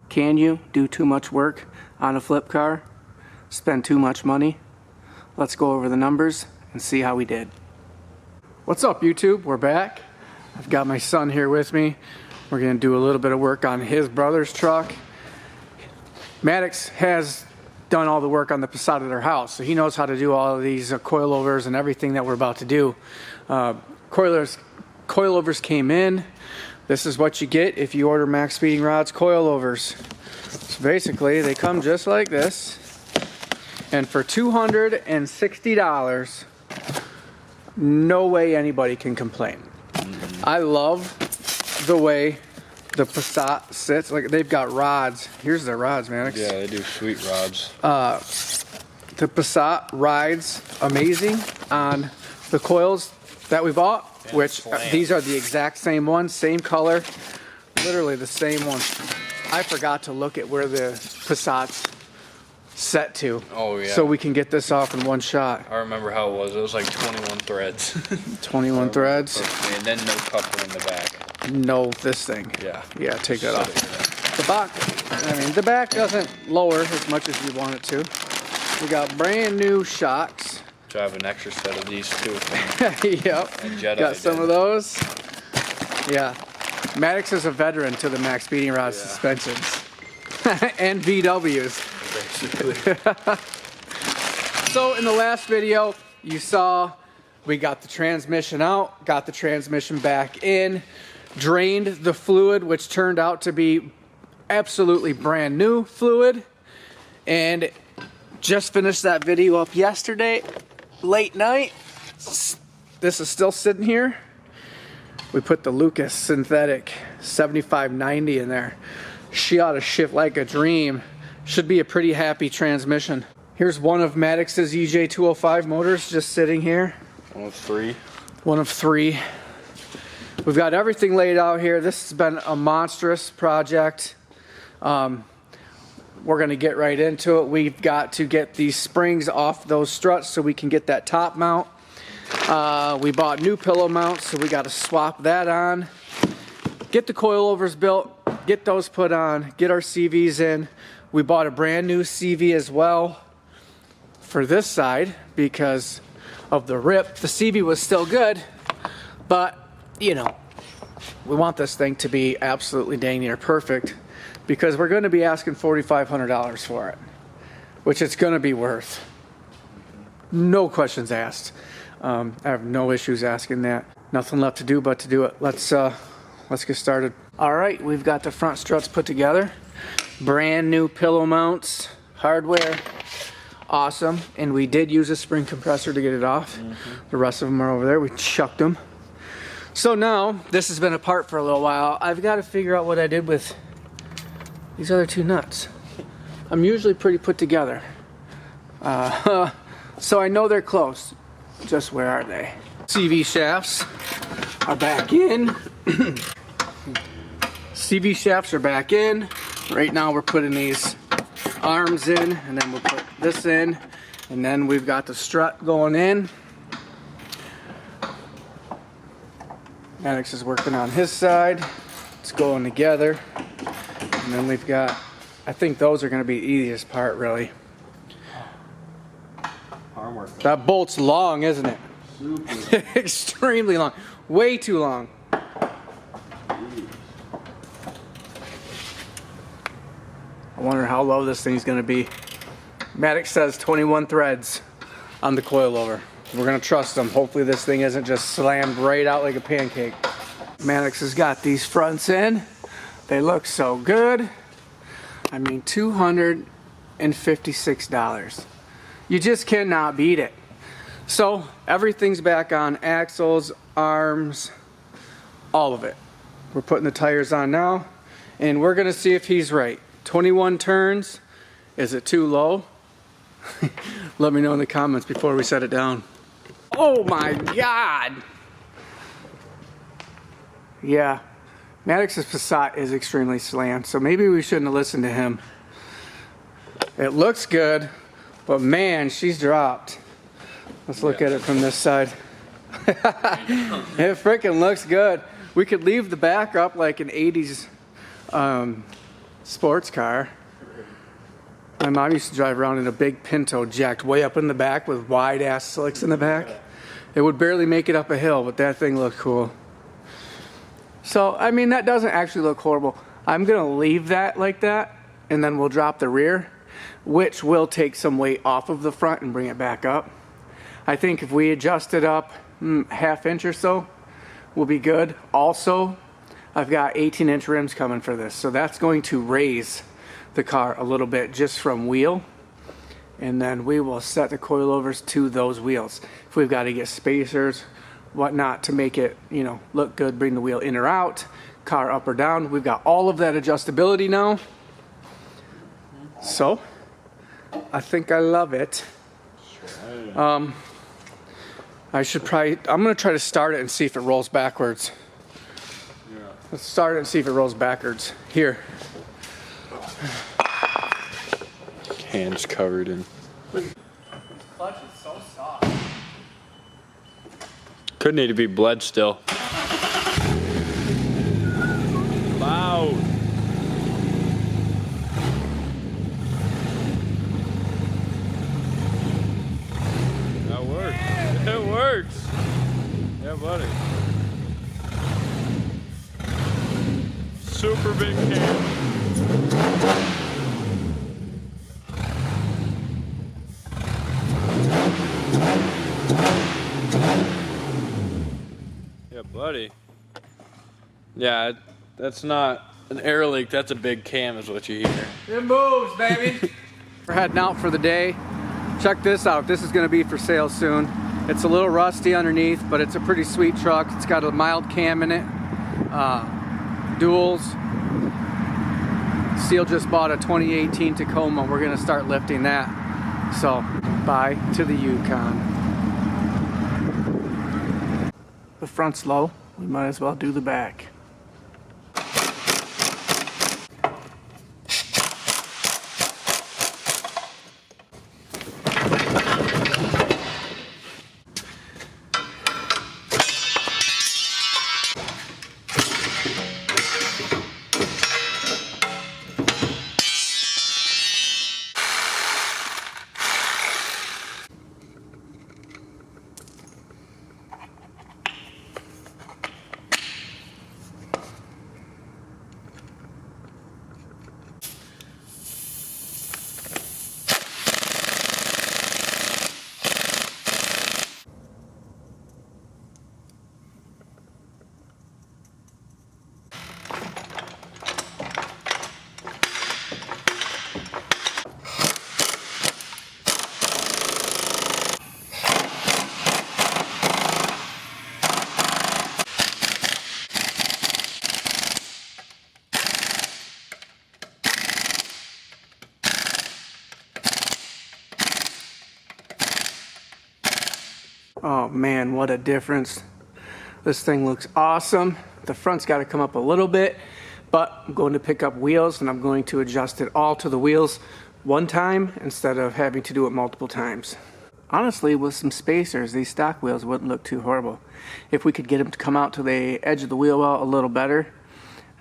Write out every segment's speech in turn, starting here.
Can you do too much work on a flip car? Spend too much money? Let's go over the numbers and see how we did. What's up, YouTube? We're back. I've got my son here with me. We're gonna do a little bit of work on his brother's truck. Maddox has done all the work on the Passat at our house, so he knows how to do all of these coilovers and everything that we're about to do. Coilovers came in. This is what you get if you order Max Speeding Rods coilovers. So basically, they come just like this. And for $260, no way anybody can complain. I love the way the Passat sits. Like, they've got rods. Here's their rods, Maddox. Yeah, they do sweet rods. The Passat rides amazing on the coils that we bought, which these are the exact same ones, same color, literally the same one. I forgot to look at where the Passat's set to. Oh yeah. So we can get this off in one shot. I remember how it was. It was like 21 threads. 21 threads. And then no coupler in the back. No, this thing. Yeah. Yeah, take that off. The back, the back doesn't lower as much as you want it to. We got brand new shocks. So I have an extra set of these too. Yep. Got some of those. Yeah. Maddox is a veteran to the Max Speeding Rod suspensions. And VWs. So in the last video, you saw we got the transmission out, got the transmission back in, drained the fluid, which turned out to be absolutely brand new fluid, and just finished that video up yesterday, late night. This is still sitting here. We put the Lucas synthetic 7590 in there. She ought to shift like a dream. Should be a pretty happy transmission. Here's one of Maddox's EJ205 motors just sitting here. One of three. One of three. We've got everything laid out here. This has been a monstrous project. We're gonna get right into it. We've got to get these springs off those struts so we can get that top mount. We bought new pillow mounts, so we got to swap that on. Get the coilovers built, get those put on, get our CVs in. We bought a brand new CV as well for this side because of the rip. The CV was still good, but you know, we want this thing to be absolutely dang near perfect because we're going to be asking $4,500 for it, which it's going to be worth. No questions asked. I have no issues asking that. Nothing left to do but to do it. Let's get started. All right, we've got the front struts put together. Brand new pillow mounts, hardware, awesome. And we did use a spring compressor to get it off. The rest of them are over there. We chucked them. So now, this has been apart for a little while. I've got to figure out what I did with these other two nuts. I'm usually pretty put together. So I know they're close. Just where are they? CV shafts are back in. CV shafts are back in. Right now we're putting these arms in, and then we'll put this in, and then we've got the strut going in. Maddox is working on his side. It's going together. And then we've got, I think those are going to be the easiest part, really. Arm work. That bolt's long, isn't it? Super. Extremely long. Way too long. I wonder how low this thing's going to be. Maddox says 21 threads on the coilover. We're going to trust them. Hopefully this thing isn't just slammed right out like a pancake. Maddox has got these fronts in. They look so good. I mean, $256. You just cannot beat it. So everything's back on, axles, arms, all of it. We're putting the tires on now, and we're gonna see if he's right. 21 turns, is it too low? Let me know in the comments before we set it down. Oh my God! Yeah, Maddox's Passat is extremely slammed, so maybe we shouldn't have listened to him. It looks good, but man, she's dropped. Let's look at it from this side. It freaking looks good. We could leave the back up like an 80s sports car. My mom used to drive around in a big Pinto jacked way up in the back with wide ass slicks in the back. It would barely make it up a hill, but that thing looked cool. So, I mean, that doesn't actually look horrible. I'm gonna leave that like that, and then we'll drop the rear, which will take some weight off of the front and bring it back up. I think if we adjust it up half inch or so, we'll be good. Also, I've got 18-inch rims coming for this, so that's going to raise the car a little bit just from wheel, and then we will set the coilovers to those wheels. If we've got to get spacers, whatnot, to make it, you know, look good, bring the wheel in or out, car up or down, we've got all of that adjustability now. So I think I love it. I'm gonna try to start it and see if it rolls backwards. Let's start it and see if it rolls backwards. Here. Hands covered in. This clutch is so soft. Could need to be bled still. Loud. That works. It works. Yeah, buddy. Super big cam. Yeah, buddy. Yeah, that's not an air leak. That's a big cam is what you hear. It moves, baby. We're heading out for the day. Check this out. This is going to be for sale soon. It's a little rusty underneath, but it's a pretty sweet truck. It's got a mild cam in it. Duals. Seal just bought a 2018 Tacoma. We're going to start lifting that. So, bye to the Yukon. The front's low. We might as well do the back. Oh man, what a difference. This thing looks awesome. The front's got to come up a little bit, but I'm going to pick up wheels and I'm going to adjust it all to the wheels one time instead of having to do it multiple times. Honestly, with some spacers, these stock wheels wouldn't look too horrible. If we could get them to come out to the edge of the wheel well a little better,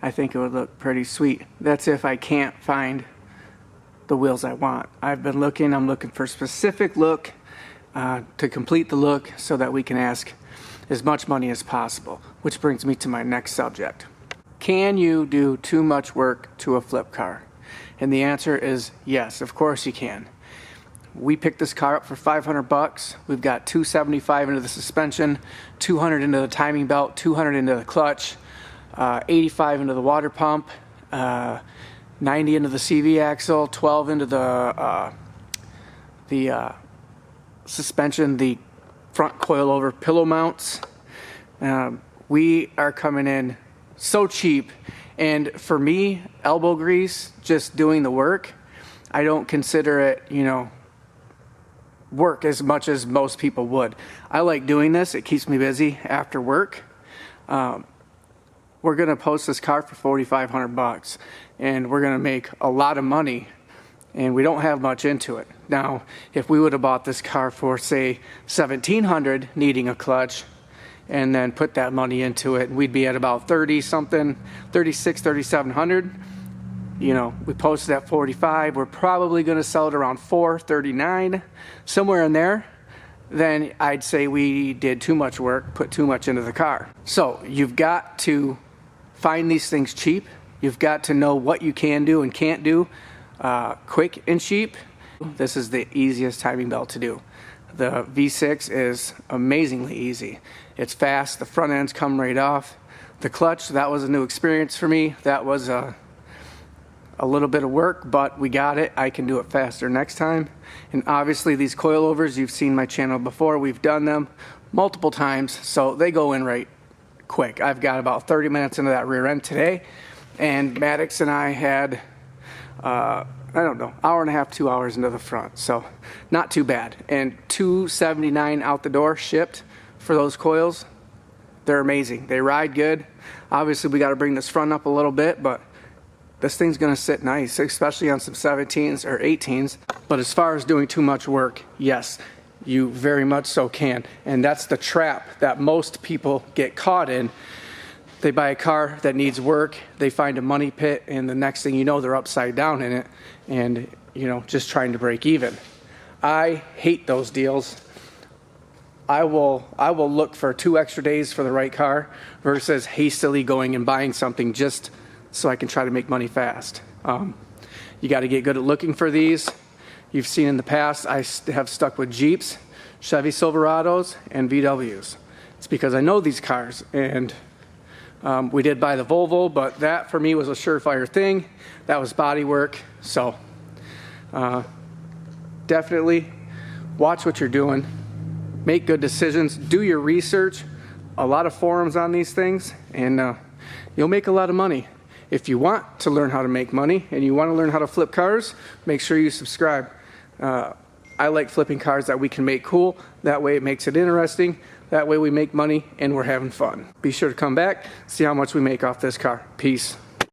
I think it would look pretty sweet. That's if I can't find the wheels I want. I've been looking, I'm looking for a specific look to complete the look so that we can ask as much money as possible, which brings me to my next subject. Can you do too much work to a flip car? And the answer is yes, of course you can. We picked this car up for 500 bucks. We've got 275 into the suspension, 200 into the timing belt, 200 into the clutch, 85 into the water pump, 90 into the CV axle, 12 into the suspension, the front coilover pillow mounts. We are coming in so cheap, and for me, elbow grease, just doing the work, I don't consider it, you know, work as much as most people would. I like doing this. It keeps me busy after work. We're gonna post this car for 4,500 bucks, and we're gonna make a lot of money, and we don't have much into it. Now, if we would have bought this car for, say, 1,700, needing a clutch, and then put that money into it, we'd be at about 30 something, 36, 3,700. You know, we posted at 45. We're probably going to sell it around 439, somewhere in there. Then I'd say we did too much work, put too much into the car. So you've got to find these things cheap. You've got to know what you can do and can't do quick and cheap. This is the easiest timing belt to do. The V6 is amazingly easy. It's fast. The front ends come right off. The clutch, that was a new experience for me. That was a little bit of work, but we got it. I can do it faster next time. And obviously these coilovers, you've seen my channel before. We've done them multiple times, so they go in right quick. I've got about 30 minutes into that rear end today, and Maddox and I had, I don't know, hour and a half, 2 hours into the front, so not too bad. And $279 out the door shipped for those coils. They're amazing. They ride good. Obviously we got to bring this front up a little bit, but this thing's gonna sit nice, especially on some 17s or 18s. But as far as doing too much work, yes, you very much so can. And that's the trap that most people get caught in. They buy a car that needs work, they find a money pit, and the next thing you know, they're upside down in it and, you know, just trying to break even. I hate those deals. I will look for 2 extra days for the right car versus hastily going and buying something just so I can try to make money fast. You got to get good at looking for these. You've seen in the past, I have stuck with Jeeps, Chevy Silverados, and VWs. It's because I know these cars, and we did buy the Volvo, but that for me was a surefire thing. That was body work, so definitely watch what you're doing. Make good decisions. Do your research. A lot of forums on these things, and you'll make a lot of money. If you want to learn how to make money and you want to learn how to flip cars, make sure you subscribe. I like flipping cars that we can make cool. That way it makes it interesting. That way we make money and we're having fun. Be sure to come back, see how much we make off this car. Peace.